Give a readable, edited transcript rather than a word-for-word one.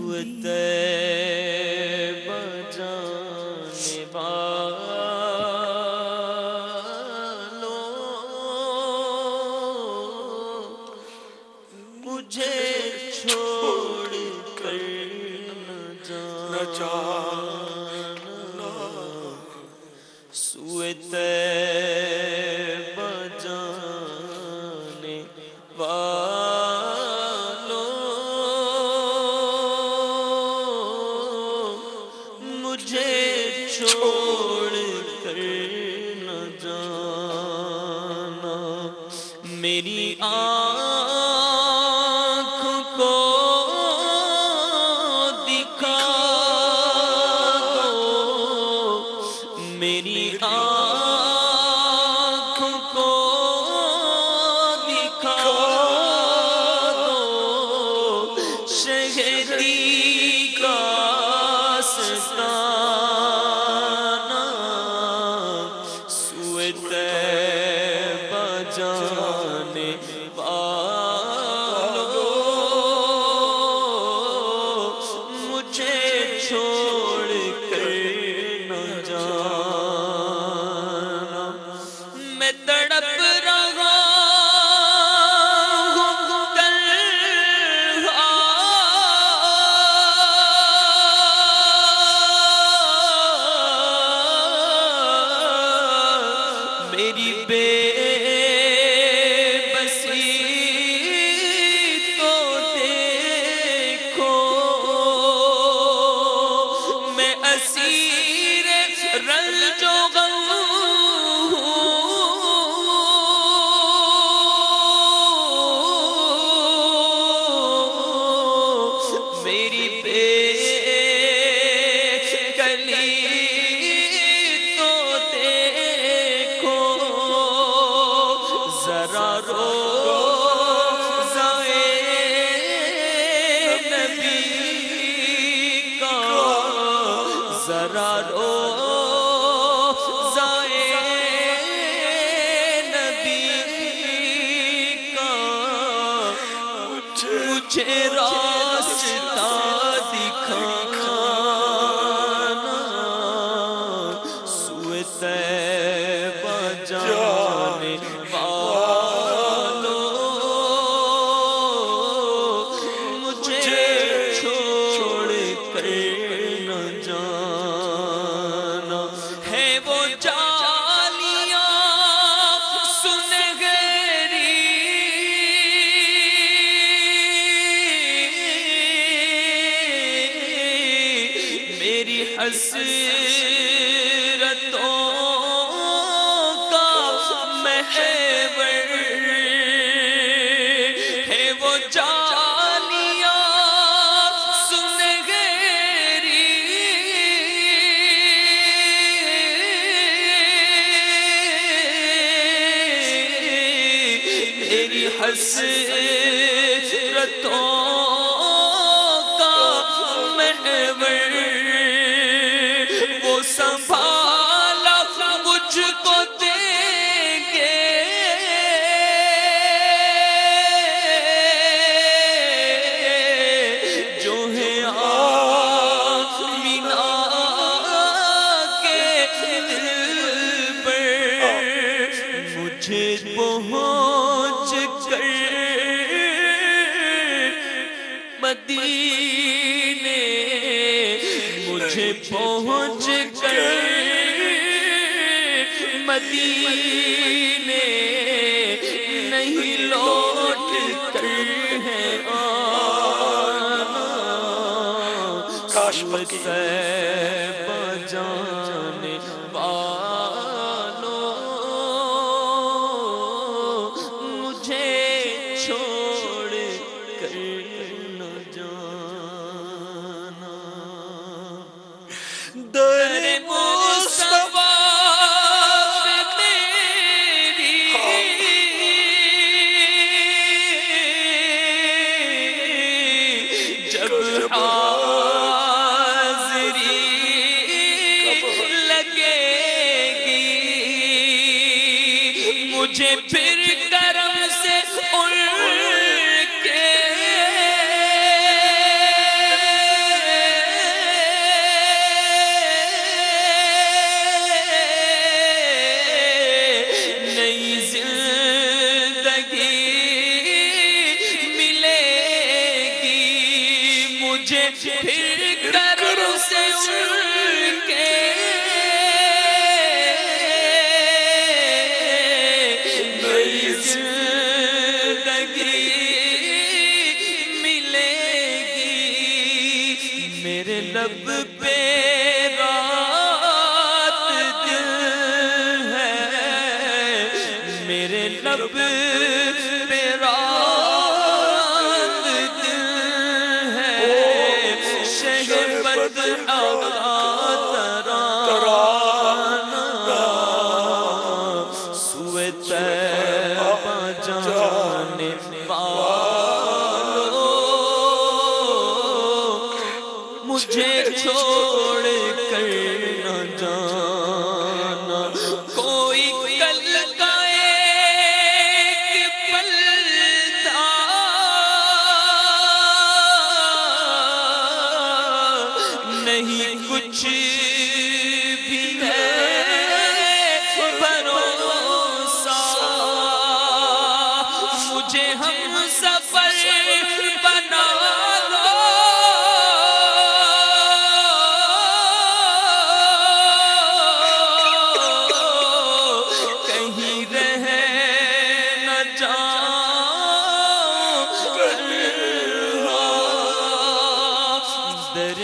سوئے طیبہ جانے والوں مجھے چھوڑ کر نہ جانا سوئے طیبہ جانے والوں مجھے چھوڑ کر نہ جانا میری آنکھوں کو دکھا دو میری آنکھوں کو دکھا دو شہری کا آستانہ سوئے طیبہ جانے والوں مجھے چھوڑ کر نہ جانا میں تڑپ رہا ہوں تنہا میری بے بسی تو دیکھو میں اسیر رنج و غم ہوں میری بے کلی تو دیکھو ذرا روضۂ نبی کا ذرا روضۂ نبی کا مجھے راستہ دکھانا سوئے طیبہ جانے والوں مجھے چھوڑ کر نہ جانا ہے وہ جالیاں سنہری میری حسرتوں کا محور ہے وہ جالیاں سنہری میری حسرتوں کا محور وہ سنبھالا مجھ کو دیں گے جو ہے آمینہ کے دل پر مجھے پہنچ کر مدینے مجھے پہنچ کر مدینے نہیں لوٹ کر ہے آنا سوئے طیبہ جانے والوں مجھے چھوڑ کر نہ جانا در مصطفیٰ پہ میری جب حاضری لگے مجھے پھر کرم سے ان کے نئی زندگی ملے گی، میرے لب پہ رات دل ہے، میرے لب پہ رات دل ہے، شہبت آقا ترانہ سوئے طیبہ جانے والوں، مجھے چھوڑ کر نہ جانا، کوئی کل کا ایک پل تھا، نہیں کچھ بھی ہے بھروسہ، مجھے ہم سفر بنا لو، کہیں رہ نہ جاؤں تنہا، در